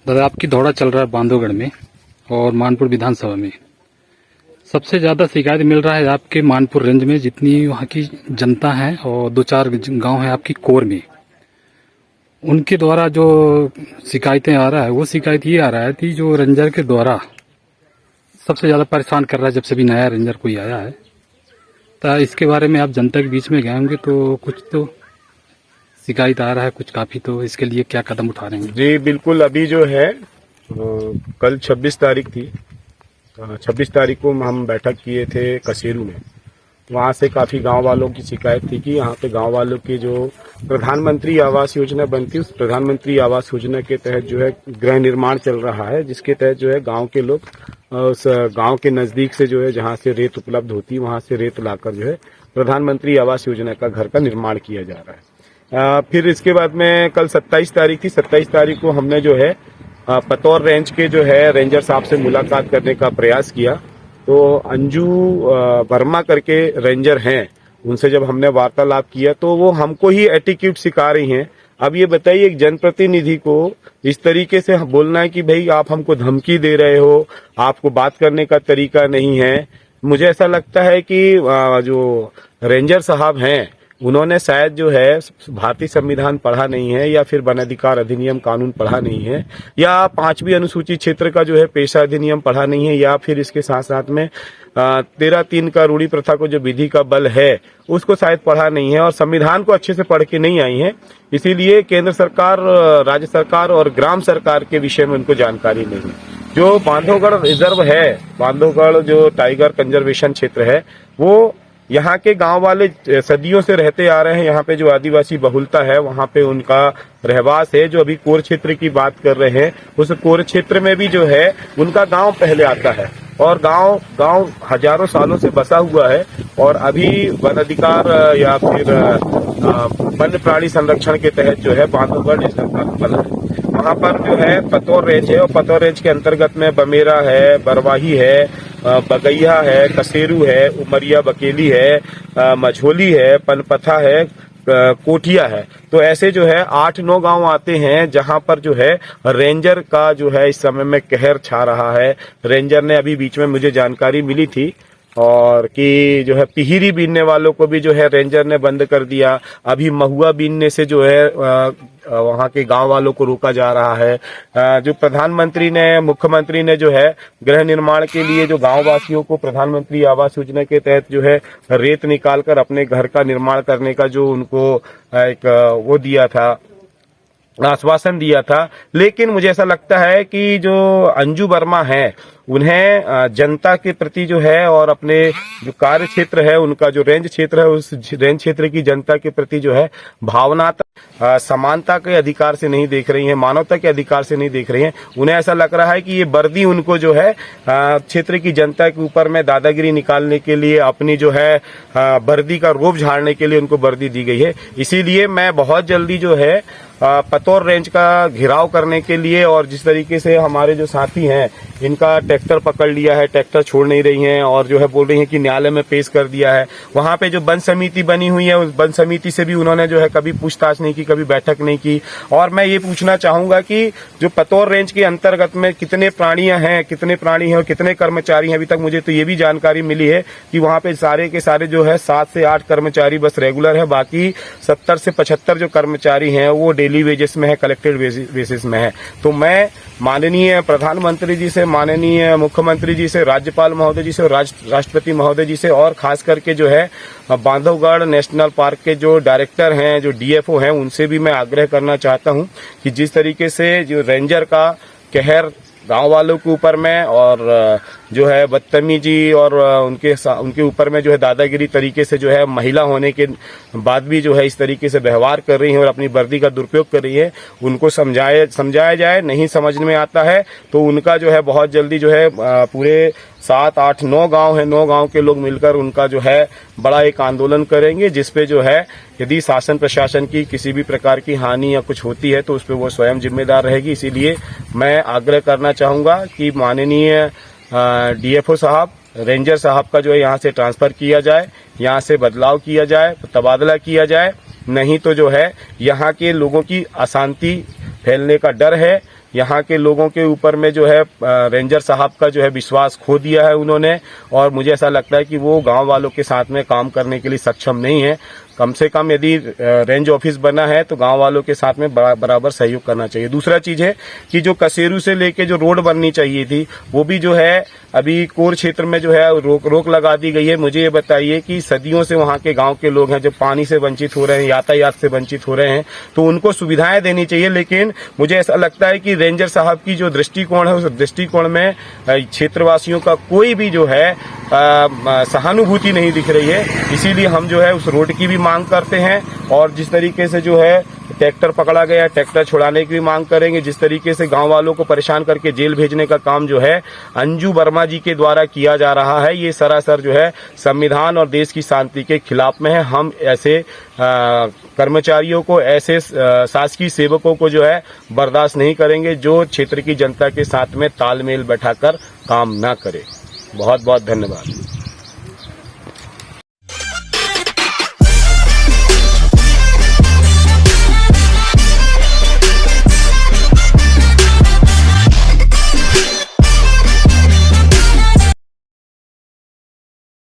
दादा, आपकी दौरा चल रहा है बांधवगढ़ में और मानपुर विधानसभा में। सबसे ज्यादा शिकायत मिल रहा है आपके मानपुर रेंज में, जितनी वहाँ की जनता है और 2-4 गांव है आपकी कोर में, उनके द्वारा जो शिकायतें आ रहा है वो शिकायत ये आ रहा है कि जो रेंजर के द्वारा सबसे ज्यादा परेशान कर रहा है जब से भी नया रेंजर कोई आया है। तो इसके बारे में आप जनता के बीच में गए होंगे, तो कुछ तो शिकायत आ रहा है कुछ काफी, तो इसके लिए क्या कदम उठा रहे हैं? जी बिल्कुल। अभी जो है कल 26 तारीख थी। 26 तारीख को हम बैठक किए थे कसेरू में। वहाँ से काफी गांव वालों की शिकायत थी कि यहाँ पे गांव वालों की जो प्रधानमंत्री आवास योजना बनती है, उस प्रधानमंत्री आवास योजना के तहत जो है गृह निर्माण चल रहा है, जिसके तहत जो है गांव के लोग उस गांव के नजदीक से जो है जहाँ से रेत उपलब्ध होती है वहाँ से रेत लाकर जो है प्रधानमंत्री आवास योजना का घर का निर्माण किया जा रहा है। फिर इसके बाद में कल 27 तारीख थी। 27 तारीख को हमने जो है पतौर रेंज के जो है रेंजर साहब से मुलाकात करने का प्रयास किया। तो अंजू वर्मा करके रेंजर हैं, उनसे जब हमने वार्तालाप किया तो वो हमको ही एटीट्यूड सिखा रही हैं। अब ये बताइए, एक जनप्रतिनिधि को इस तरीके से बोलना है कि भाई आप हमको धमकी दे रहे हो, आपको बात करने का तरीका नहीं है। मुझे ऐसा लगता है कि जो रेंजर साहब हैं उन्होंने शायद जो है भारतीय संविधान पढ़ा नहीं है, या फिर वन अधिकार अधिनियम कानून पढ़ा नहीं है, या 5वीं अनुसूचित क्षेत्र का जो है पेशा अधिनियम पढ़ा नहीं है, या फिर इसके साथ साथ में 13(3) का रूढ़ी प्रथा को जो विधि का बल है उसको शायद पढ़ा नहीं है, और संविधान को अच्छे से पढ़ के नहीं आई है। इसीलिए केंद्र सरकार, राज्य सरकार और ग्राम सरकार के विषय में उनको जानकारी नहीं है। जो बांधवगढ़ रिजर्व है, बांधवगढ़ जो टाइगर कंजर्वेशन क्षेत्र है, वो यहाँ के गांव वाले सदियों से रहते आ रहे हैं। यहाँ पे जो आदिवासी बहुलता है वहाँ पे उनका रहवास है। जो अभी कोर क्षेत्र की बात कर रहे हैं, उस कोर क्षेत्र में भी जो है उनका गांव पहले आता है, और गांव हजारों सालों से बसा हुआ है। और अभी वन अधिकार या फिर वन्य प्राणी संरक्षण के तहत जो है बांधवगढ़ नेशनल पार्क बना है। वहाँ पर जो है पतौर रेंज है, और पतौर रेंज के अंतर्गत में बमेरा है, बरवाही है, बगैया है, कसेरू है, उमरिया बकेली है, मझोली है, पनपथा है, कोठिया है। तो ऐसे जो है 8-9 गांव आते हैं जहां पर जो है रेंजर का जो है इस समय में कहर छा रहा है। रेंजर ने अभी बीच में मुझे जानकारी मिली थी और कि जो है पिहिरी बीनने वालों को भी जो है रेंजर ने बंद कर दिया। अभी महुआ बीनने से जो है वहां के गांव वालों को रोका जा रहा है। जो प्रधानमंत्री ने, मुख्यमंत्री ने जो है गृह निर्माण के लिए जो गांव वासियों को प्रधानमंत्री आवास योजना के तहत जो है रेत निकालकर अपने घर का निर्माण करने का जो उनको एक वो दिया था, आश्वासन दिया था। लेकिन मुझे ऐसा लगता है कि जो अंजू वर्मा है उन्हें जनता के प्रति जो है और अपने जो कार्य क्षेत्र है, उनका जो रेंज क्षेत्र है, उस रेंज क्षेत्र की जनता के प्रति जो है भावनात्मक समानता के अधिकार से नहीं देख रही हैं, मानवता के अधिकार से नहीं देख रही हैं। उन्हें ऐसा लग रहा है कि ये वर्दी उनको जो है क्षेत्र की जनता के ऊपर में दादागिरी निकालने के लिए, अपनी जो है वर्दी का रोब झाड़ने के लिए उनको वर्दी दी गई है। इसीलिए मैं बहुत जल्दी जो है पतौर रेंज का घिराव करने के लिए, और जिस तरीके से हमारे जो साथी हैं इनका ट्रैक्टर पकड़ लिया है, ट्रैक्टर छोड़ नहीं रही हैं और जो है बोल रही हैं कि न्यायालय में पेश कर दिया है। वहां पे जो वन समिति बनी हुई है, उस वन समिति से भी उन्होंने जो है कभी पूछताछ नहीं की, कभी बैठक नहीं की। और मैं ये पूछना चाहूंगा कि जो पतौर रेंज के अंतर्गत में कितने प्राणियां हैं, कितने प्राणी हैं और कितने कर्मचारी हैं, अभी तक मुझे तो ये भी जानकारी मिली है कि वहां पे सारे के सारे जो है 7 से 8 कर्मचारी बस रेगुलर है, बाकी 70 से 75 जो कर्मचारी हैं वो डेली वेजेस में है, कलेक्टेड बेसिस में है। तो मैं माननीय प्रधानमंत्री जी से, माननीय मुख्यमंत्री जी से, राज्यपाल महोदय जी से और राष्ट्रपति महोदय जी से, और खास करके जो है बांधवगढ़ नेशनल पार्क के जो डायरेक्टर हैं, जो डीएफओ हैं, उनसे भी मैं आग्रह करना चाहता हूं कि जिस तरीके से जो रेंजर का कहर गांव वालों के ऊपर में और जो है बदतमीजी और उनके ऊपर में जो है दादागिरी तरीके से जो है महिला होने के बाद भी जो है इस तरीके से व्यवहार कर रही हैं और अपनी वर्दी का दुरुपयोग कर रही है, उनको समझाया जाए। नहीं समझ में आता है तो उनका जो है बहुत जल्दी जो है पूरे 7, 8, 9 गांव है, 9 गांव के लोग मिलकर उनका जो है बड़ा एक आंदोलन करेंगे, जिसपे जो है यदि शासन प्रशासन की किसी भी प्रकार की हानि या कुछ होती है तो उस पर वो स्वयं जिम्मेदार रहेगी। इसीलिए मैं आग्रह करना चाहूंगा कि माननीय डीएफओ साहब, रेंजर साहब का जो है यहाँ से ट्रांसफर किया जाए, यहाँ से बदलाव किया जाए, तबादला किया जाए। नहीं तो जो है यहाँ के लोगों की अशांति फैलने का डर है। यहाँ के लोगों के ऊपर में जो है रेंजर साहब का जो है विश्वास खो दिया है उन्होंने, और मुझे ऐसा लगता है कि वो गांव वालों के साथ में काम करने के लिए सक्षम नहीं है। कम से कम यदि रेंज ऑफिस बना है तो गांव वालों के साथ में बराबर सहयोग करना चाहिए। दूसरा चीज है कि जो कसेरू से लेके जो रोड बननी चाहिए थी वो भी जो है अभी कोर क्षेत्र में जो है रोक लगा दी गई है। मुझे ये बताइए कि सदियों से वहां के गांव के लोग हैं जो पानी से वंचित हो रहे हैं, यातायात से वंचित हो रहे हैं, तो उनको सुविधाएं देनी चाहिए। लेकिन मुझे ऐसा लगता है कि रेंजर साहब की जो दृष्टिकोण है उस दृष्टिकोण में क्षेत्रवासियों का कोई भी जो है सहानुभूति नहीं दिख रही है। इसीलिए हम जो है उस रोड की भी मांग करते हैं, और जिस तरीके से जो है ट्रैक्टर पकड़ा गया, ट्रैक्टर छुड़ाने की भी मांग करेंगे। जिस तरीके से गांव वालों को परेशान करके जेल भेजने का काम जो है अंजू वर्मा जी के द्वारा किया जा रहा है, ये सरासर जो है संविधान और देश की शांति के खिलाफ में है। हम ऐसे कर्मचारियों को, ऐसे शासकीय सेवकों को जो है बर्दाश्त नहीं करेंगे जो क्षेत्र की जनता के साथ में तालमेल बैठाकर काम ना करे। बहुत बहुत धन्यवाद।